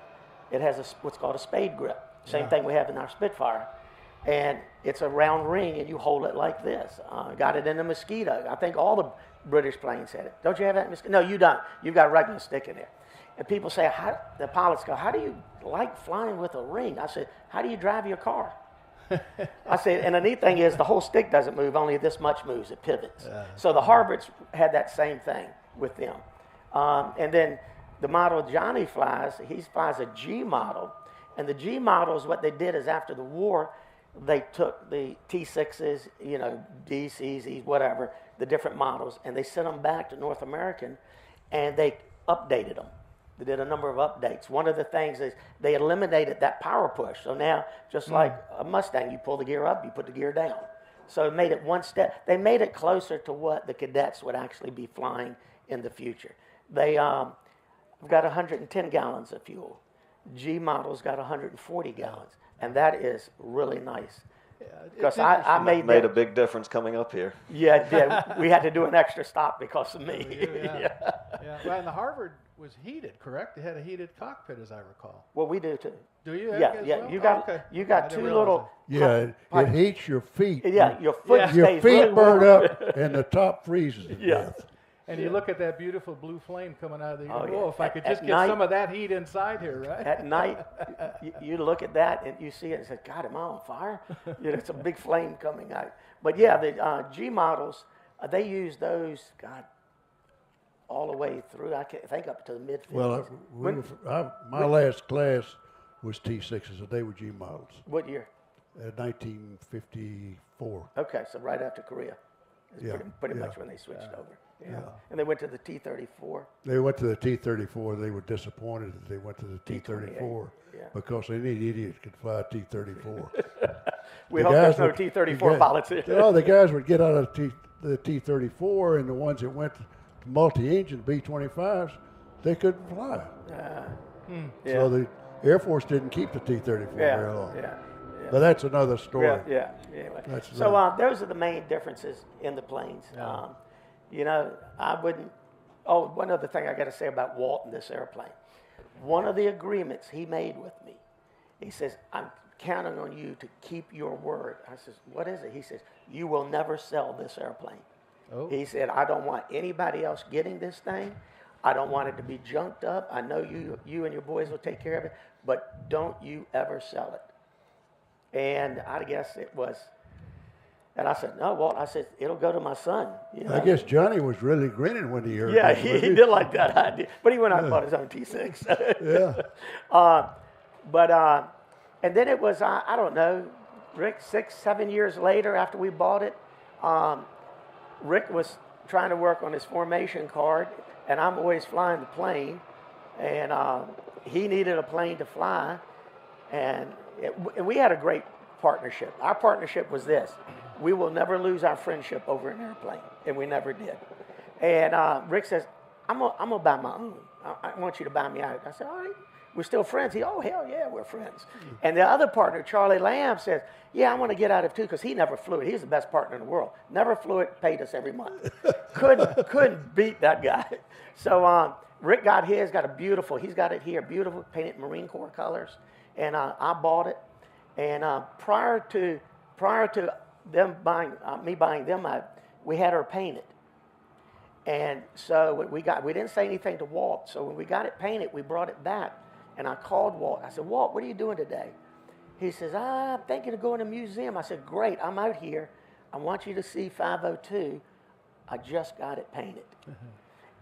It has what's called a spade grip. Same thing we have in our Spitfire. And it's a round ring, and you hold it like this. Got it in the Mosquito. I think all the British planes had it. Don't you have that in Mosquito? No, you don't. You've got a regular stick in there. And people say, the pilots go, how do you like flying with a ring? I said, how do you drive your car? I said, and the neat thing is the whole stick doesn't move, only this much moves, it pivots. So the Harvards had that same thing with them. And then the model Johnny flies, he flies a G model. And the G model is what they did is after the war, they took the T6s, you know, DCs, E's, whatever, the different models, and they sent them back to North American, and they updated them. They did a number of updates. One of the things is they eliminated that power push. So now, just like a Mustang, you pull the gear up, you put the gear down. So it made it one step. They made it closer to what the cadets would actually be flying in the future. They got 110 gallons of fuel. G model's got 140 gallons, and that is really nice. Because I made a big difference coming up here. Yeah, it did. We had to do an extra stop because of me. Yeah. Well, and the Harvard was heated, correct? It had a heated cockpit, as I recall. Well, we do too. Do you? Yeah. Well? You got two little. Yeah, it heats your feet. Yeah, your foot stays Your really feet burn warm. up, and the top freezes to death. And you look at that beautiful blue flame coming out of the. Oh, yeah. Oh, if I could just get night, some of that heat inside here, right? At night, you look at that and you see it and say, "God, am I on fire?" It's a big flame coming out. But yeah, the G models, they use those. God, all the way through. I think up to the mid. Well, my last class was T6s, and they were G models. What year? 1954. Okay, so right after Korea. It's pretty much when they switched over. Yeah. And they went to the T-34. They went to the T-34. They were disappointed that they went to the T-34 because any idiot could fly a T-34. We hope there's no T-34 pilots here. The guys would get out of the T-34, and the ones that went to multi-engine B-25s, they couldn't fly. So the Air Force didn't keep the T-34 very long. But that's another story. Anyway. So those are the main differences in the planes. I wouldn't. Oh, one other thing I got to say about Walt and this airplane. One of the agreements he made with me, he says, "I'm counting on you to keep your word." I says, "What is it?" He says, "You will never sell this airplane." Oh. He said, "I don't want anybody else getting this thing. I don't want it to be junked up. I know you and your boys will take care of it, but don't you ever sell it." And I guess it was. And I said, "No, Walt." I said, "It'll go to my son." I guess Johnny was really grinning when he heard that. that. Yeah, he did like that idea. But he went out and bought his own T6. And then it was, I don't know, Rick, 6-7 years later after we bought it, Rick was trying to work on his formation card, and I'm always flying the plane. And he needed a plane to fly. And we had a great partnership. Our partnership was this. We will never lose our friendship over an airplane, and we never did. And Rick says, I'm gonna buy my own. I want you to buy me out. I said, all right, we're still friends. Hell yeah, we're friends. And the other partner, Charlie Lamb, says, yeah, I want to get out of it too, because he never flew it. He's the best partner in the world. Never flew it, paid us every month. Couldn't beat that guy. So Rick got his, he's got it here, beautiful, painted Marine Corps colors. And I bought it. And prior to them me buying them out, we had her painted. And so we didn't say anything to Walt. So when we got it painted, we brought it back. And I called Walt. I said, "Walt, what are you doing today?" He says, "I'm thinking of going to a museum." I said, "Great, I'm out here. I want you to see 502. I just got it painted."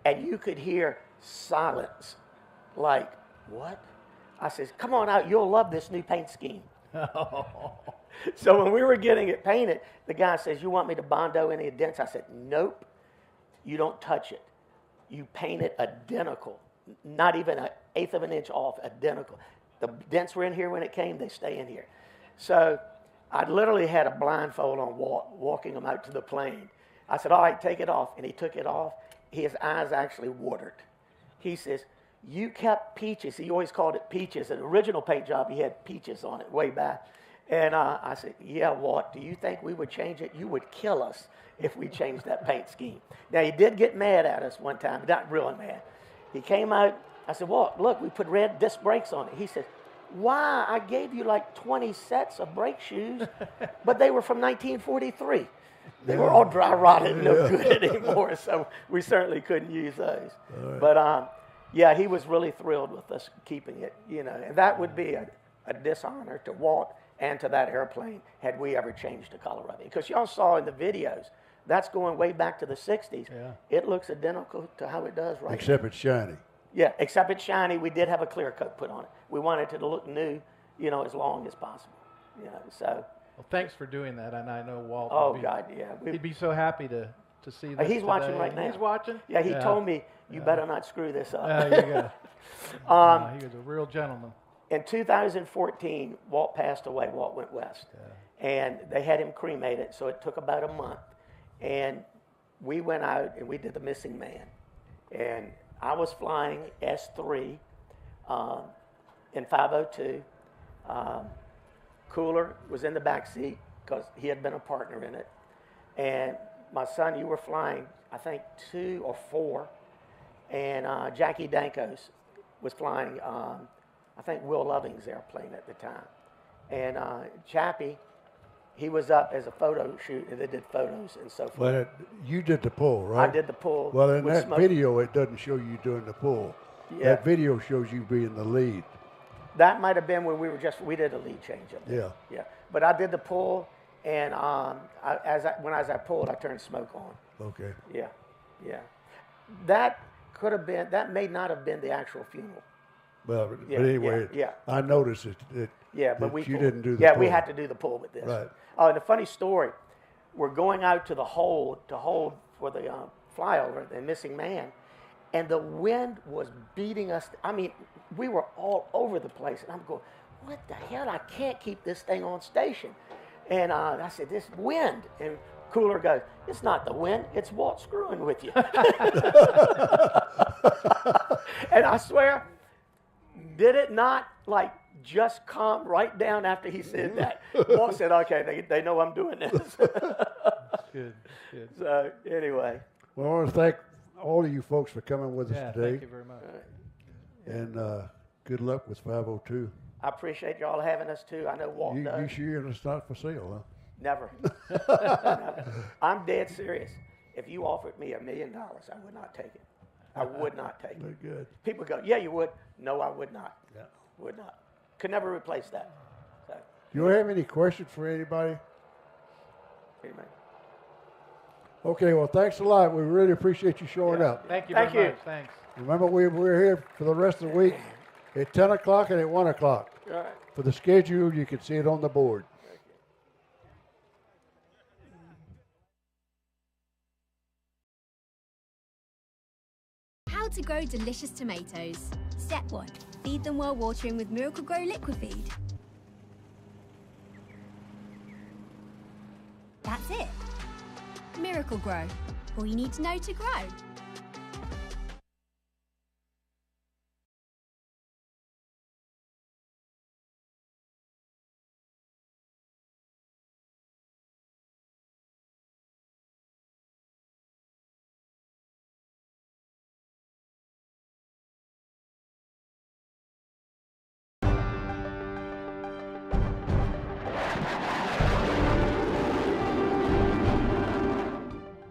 And you could hear silence, like, "What?" I says, "Come on out, you'll love this new paint scheme." So when we were getting it painted, the guy says, "You want me to Bondo any dents?" I said, "Nope, you don't touch it. You paint it identical, not even an eighth of an inch off, identical. The dents were in here when it came, they stay in here." So I literally had a blindfold on Walt, walking him out to the plane. I said, "All right, take it off." And he took it off. His eyes actually watered. He says, "You kept Peaches." He always called it Peaches. The original paint job, he had Peaches on it way back. And I said, "Yeah, Walt, do you think we would change it? You would kill us if we changed that paint scheme." Now, he did get mad at us one time, not really mad. He came out. I said, "Walt, look, we put red disc brakes on it." He said, "Why? I gave you like 20 sets of brake shoes, but they were from 1943. They were all dry rotted and no good anymore, so we certainly couldn't use those." Right. But yeah, he was really thrilled with us keeping it, and that would be a dishonor to Walt and to that airplane had we ever changed the color of it. Because y'all saw in the videos, that's going way back to the 60s. Yeah. It looks identical to how it does right now. Except it's shiny. Yeah, except it's shiny. We did have a clear coat put on it. We wanted it to look new, as long as possible. So. Well, thanks for doing that, and I know Walt. Oh God, yeah. He'd be so happy to to see this He's watching today. right now. He's watching? Yeah, he told me, you better not screw this up. There you go. He was a real gentleman. In 2014, Walt passed away. Walt went west. And they had him cremated, so it took about a month. And we went out and we did the missing man. And I was flying S3 in 502. Cooler was in the back seat because he had been a partner in it. And my son, you were flying, I think, 2 or 4. And Jackie Dankos was flying, I think, Will Loving's airplane at the time. And Chappie, he was up as a photo shoot, and they did photos and so forth. Well, you did the pull, right? I did the pull. Well, in with that smoke. video, it doesn't show you doing the pull. Yeah. That video shows you being the lead. That might have been when we did a lead change up there. Yeah. Yeah. But I did the pull, and as I pulled, I turned smoke on. Okay. Yeah. Yeah. That could have been, that may not have been the actual funeral. Well, Yeah, but anyway, yeah. I noticed it. Yeah, but that you pulled. didn't do the Yeah, pull. we had to do the pull with this. Right. Oh, and a funny story. We're going out to the hold for the flyover, the missing man, and the wind was beating us. I mean, we were all over the place, and I'm going, what the hell? I can't keep this thing on station. And I said, this wind. And Cooler goes, it's not the wind, it's Walt screwing with you. And I swear, did it not like just calm right down after he said that? Walt said, okay, they know I'm doing this. Good, good. So anyway. Well, I want to thank all of you folks for coming with us today. Thank you very much. And good luck with 502. I appreciate y'all having us too. I know Walt does. You sure it's not for sale, Never. Never. I'm dead serious. If you offered me $1 million, I would not take it. I would not take huh? it. Good. People go, yeah, you would. No, I would not. Yeah. Would not. Could never replace that. So, Do you have any questions for anybody? anyway. Okay, well, thanks a lot. We really appreciate you showing up. Thank you Thank very you. much. Thanks. Remember, we're here for the rest of the week at 10 o'clock and at 1 o'clock. All right. For the schedule, you can see it on the board. How to grow delicious tomatoes. Step 1. Feed them while watering with Miracle Grow liquid feed. That's it. Miracle Grow. All you need to know to grow.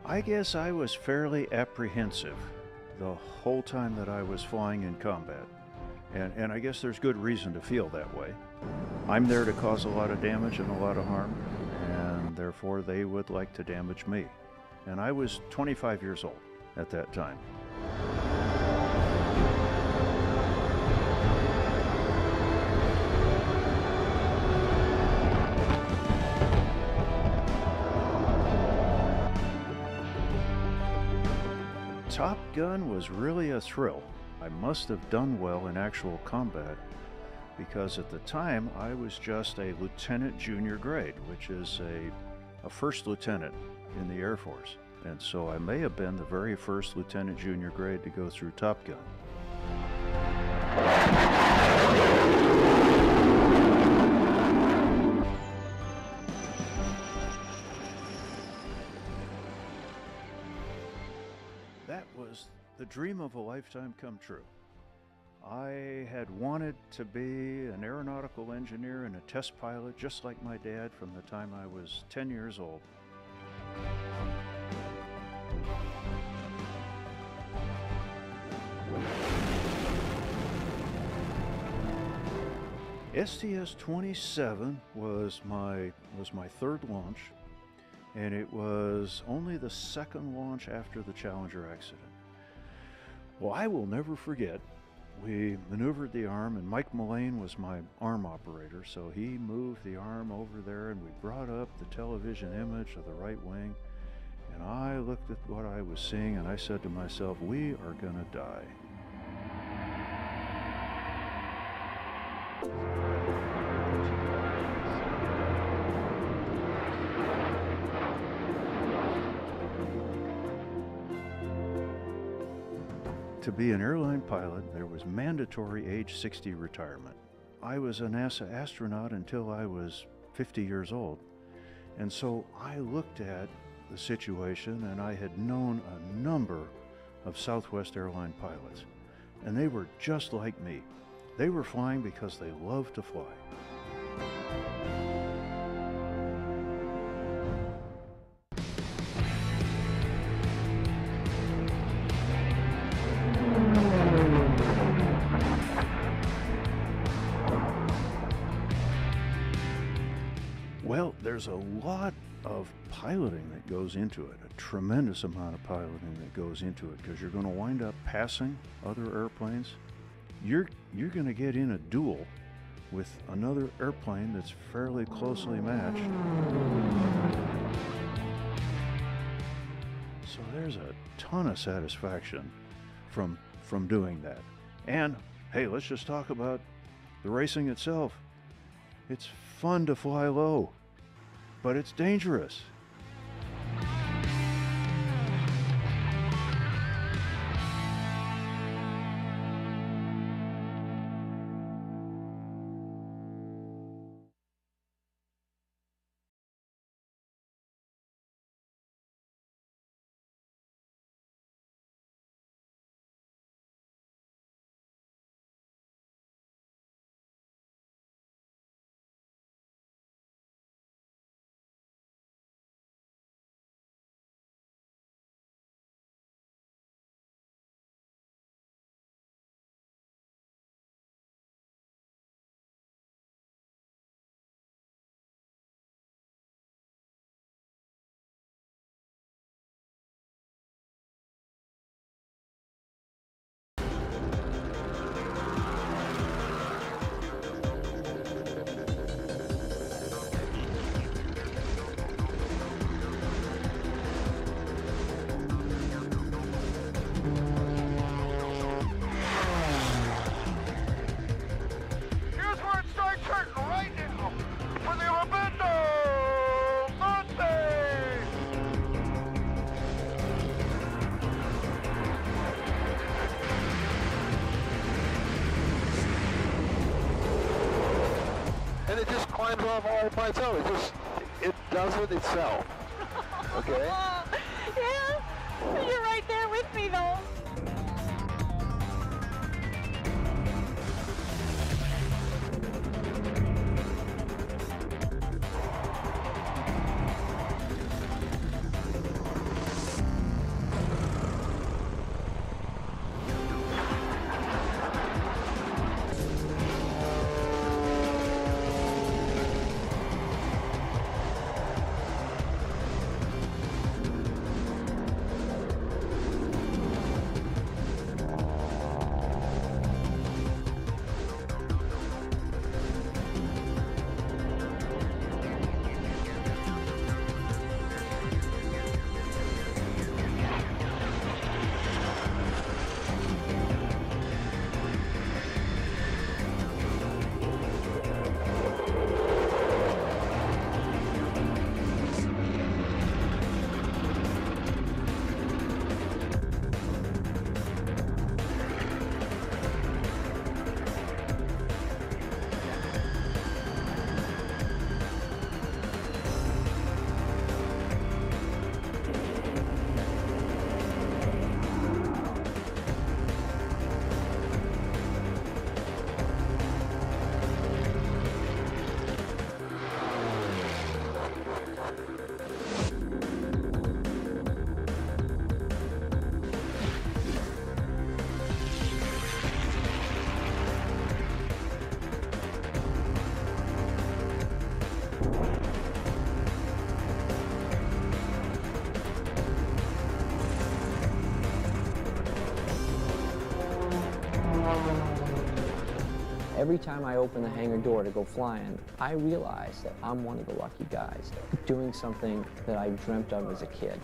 I guess I was fairly apprehensive the whole time that I was flying in combat. And I guess there's good reason to feel that way. I'm there to cause a lot of damage and a lot of harm, and therefore they would like to damage me. And I was 25 years old at that time. Top Gun was really a thrill. I must have done well in actual combat because at the time I was just a lieutenant junior grade, which is a first lieutenant in the Air Force. And so I may have been the very first lieutenant junior grade to go through Top Gun. That was the dream of a lifetime come true. I had wanted to be an aeronautical engineer and a test pilot just like my dad from the time I was 10 years old. STS-27 was my third launch, and it was only the second launch after the Challenger accident. Well, I will never forget, we maneuvered the arm, and Mike Mullane was my arm operator, so he moved the arm over there, and we brought up the television image of the right wing, And I looked at what I was seeing and I said to myself, we are gonna die. To be an airline pilot, there was mandatory age 60 retirement. I was a NASA astronaut until I was 50 years old. And so I looked at the situation, and I had known a number of Southwest airline pilots. And they were just like me. They were flying because they loved to fly. Well, there's a lot of piloting that goes into it, a tremendous amount of piloting that goes into it, because you're going to wind up passing other airplanes. You're going to get in a duel with another airplane that's fairly closely matched. So there's a ton of satisfaction from doing that. And hey, let's just talk about the racing itself. It's fun to fly low, but it's dangerous. And it just climbs off all by itself. It does it itself. Okay? Yeah, you're right there with me though. Every time I open the hangar door to go flying, I realize that I'm one of the lucky guys doing something that I dreamt of as a kid.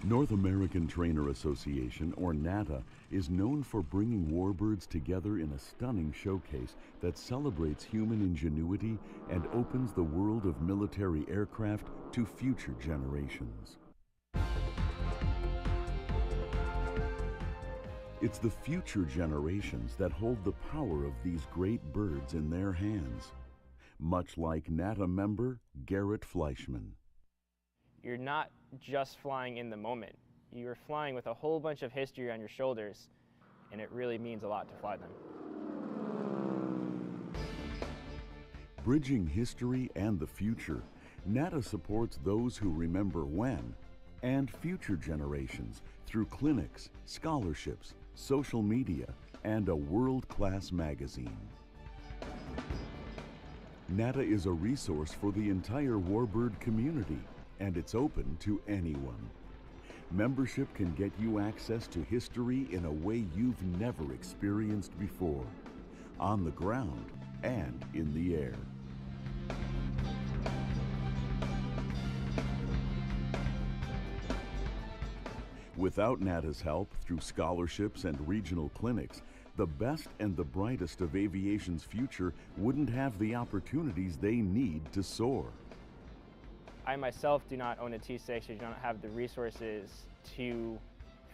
North American Trainer Association, or NATA, is known for bringing warbirds together in a stunning showcase that celebrates human ingenuity and opens the world of military aircraft to future generations. It's the future generations that hold the power of these great birds in their hands, much like NATA member Garrett Fleischman. You're not just flying in the moment. You're flying with a whole bunch of history on your shoulders, and it really means a lot to fly them. Bridging history and the future, NATA supports those who remember when and future generations through clinics, scholarships, social media, and a world-class magazine. NATA is a resource for the entire warbird community, and it's open to anyone. Membership can get you access to history in a way you've never experienced before, on the ground and in the air. Without NATA's help through scholarships and regional clinics, the best and the brightest of aviation's future wouldn't have the opportunities they need to soar. I myself do not own a T6, I do not have the resources to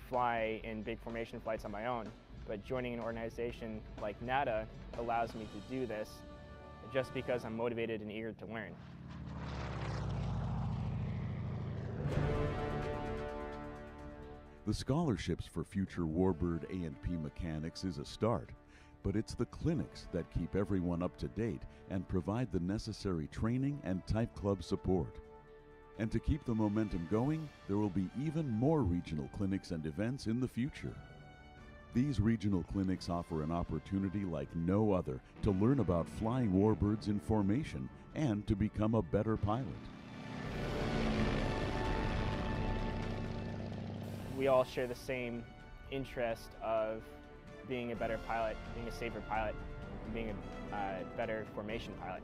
fly in big formation flights on my own, but joining an organization like NATA allows me to do this just because I'm motivated and eager to learn. The scholarships for future warbird A&P mechanics is a start, but it's the clinics that keep everyone up to date and provide the necessary training and type club support. And to keep the momentum going, there will be even more regional clinics and events in the future. These regional clinics offer an opportunity like no other to learn about flying warbirds in formation and to become a better pilot. We all share the same interest of being a better pilot, being a safer pilot, and being a better formation pilot.